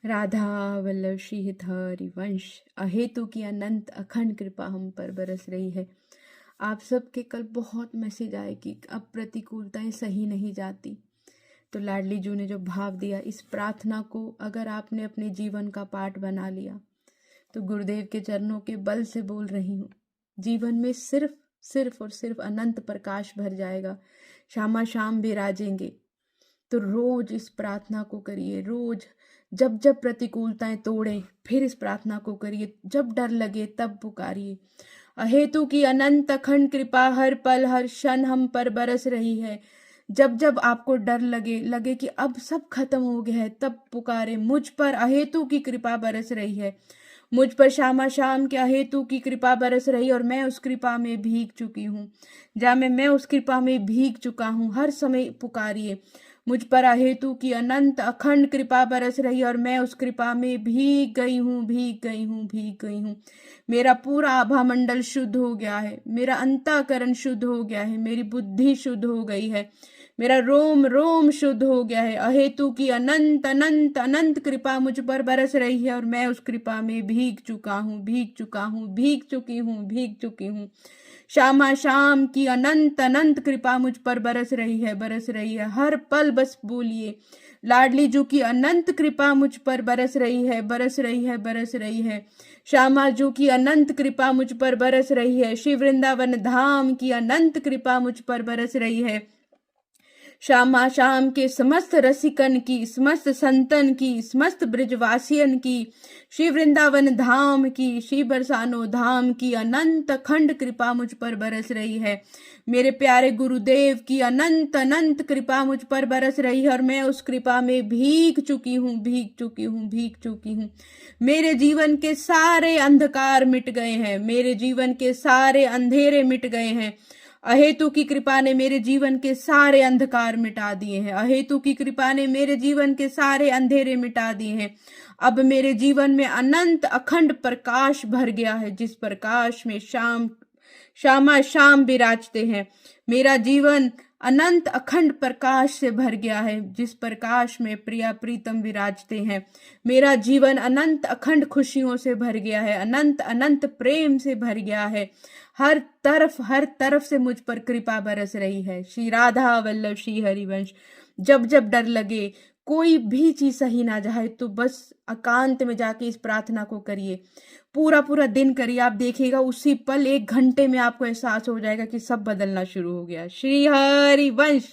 राधा वल्लभ श्री हरि वंश। अहेतु की अनंत अखंड कृपा हम पर बरस रही है। आप सबके कल बहुत मैसेज आए कि अब प्रतिकूलताएं सही नहीं जाती, तो लाडली जू ने जो भाव दिया, इस प्रार्थना को अगर आपने अपने जीवन का पाठ बना लिया तो गुरुदेव के चरणों के बल से बोल रही हूँ, जीवन में सिर्फ सिर्फ और सिर्फ अनंत प्रकाश भर जाएगा। शामा शाम विराजेंगे। तो रोज इस प्रार्थना को करिए। रोज जब जब प्रतिकूलताएं तोड़ें फिर इस प्रार्थना को करिए। जब डर लगे तब पुकारिए। अहेतु की अनंत अखंड कृपा हर पल हर क्षण हम पर बरस रही है। जब जब आपको डर लगे कि अब सब खत्म हो गया है, तब पुकारे, मुझ पर अहेतु की कृपा बरस रही है। मुझ पर शामा शाम के अहेतु की कृपा बरस रही और मैं उस कृपा में भीग चुकी हूँ। जहाँ मैं उस कृपा में भीग चुका हूँ। हर समय पुकारिए, मुझ पर अहेतु की अनंत अखंड कृपा बरस रही और मैं उस कृपा में भीग गई हूँ, भीग गई हूँ, भीग गई हूँ। मेरा पूरा आभा मंडल शुद्ध हो गया है, मेरा अंतःकरण शुद्ध हो गया है, मेरी बुद्धि शुद्ध हो गई है, मेरा रोम रोम शुद्ध हो गया है। अहेतु की अनंत अनंत अनंत कृपा मुझ पर बरस रही है और मैं उस कृपा में भीग चुका हूँ, भीग चुका हूँ, भीग चुकी हूँ, भीग चुकी हूँ। शामा शाम की अनंत अनंत कृपा मुझ पर बरस रही है, बरस रही है। हर पल बस बोलिए, लाडली जू की अनंत कृपा मुझ पर बरस रही है, बरस रही है, बरस रही है। श्यामा जू की अनंत कृपा मुझ पर बरस रही है। श्री वृंदावन धाम की अनंत कृपा मुझ पर बरस रही है। श्यामा शाम के समस्त रसिकन की, समस्त संतन की, समस्त ब्रजवासियन की, श्री वृंदावन धाम की, श्री बरसानो धाम की अनंत अखंड कृपा मुझ पर बरस रही है। मेरे प्यारे गुरुदेव की अनंत अनंत कृपा मुझ पर बरस रही है और मैं उस कृपा में भीग चुकी हूँ, भीग चुकी हूँ, भीग चुकी हूँ। मेरे जीवन के सारे अंधकार मिट गए हैं, मेरे जीवन के सारे अंधेरे मिट गए हैं। अहेतु की कृपा ने मेरे जीवन के सारे अंधकार मिटा दिए हैं। अहेतु की कृपा ने मेरे जीवन के सारे अंधेरे मिटा दिए हैं। अब मेरे जीवन में अनंत अखंड प्रकाश भर गया है, जिस प्रकाश में शामा शाम विराजते हैं। मेरा जीवन अनंत अखंड प्रकाश से भर गया है, जिस प्रकाश में प्रिया प्रीतम विराजते हैं। मेरा जीवन अनंत अखंड खुशियों से भर गया है, अनंत अनंत प्रेम से भर गया है। हर तरफ से मुझ पर कृपा बरस रही है। श्री राधा वल्लभ श्री हरिवंश। जब जब डर लगे, कोई भी चीज सही ना जाए, तो बस एकांत में जाके इस प्रार्थना को करिए। पूरा पूरा दिन करिए, आप देखिएगा उसी पल 1 घंटे में आपको एहसास हो जाएगा कि सब बदलना शुरू हो गया। श्री हरिवंश।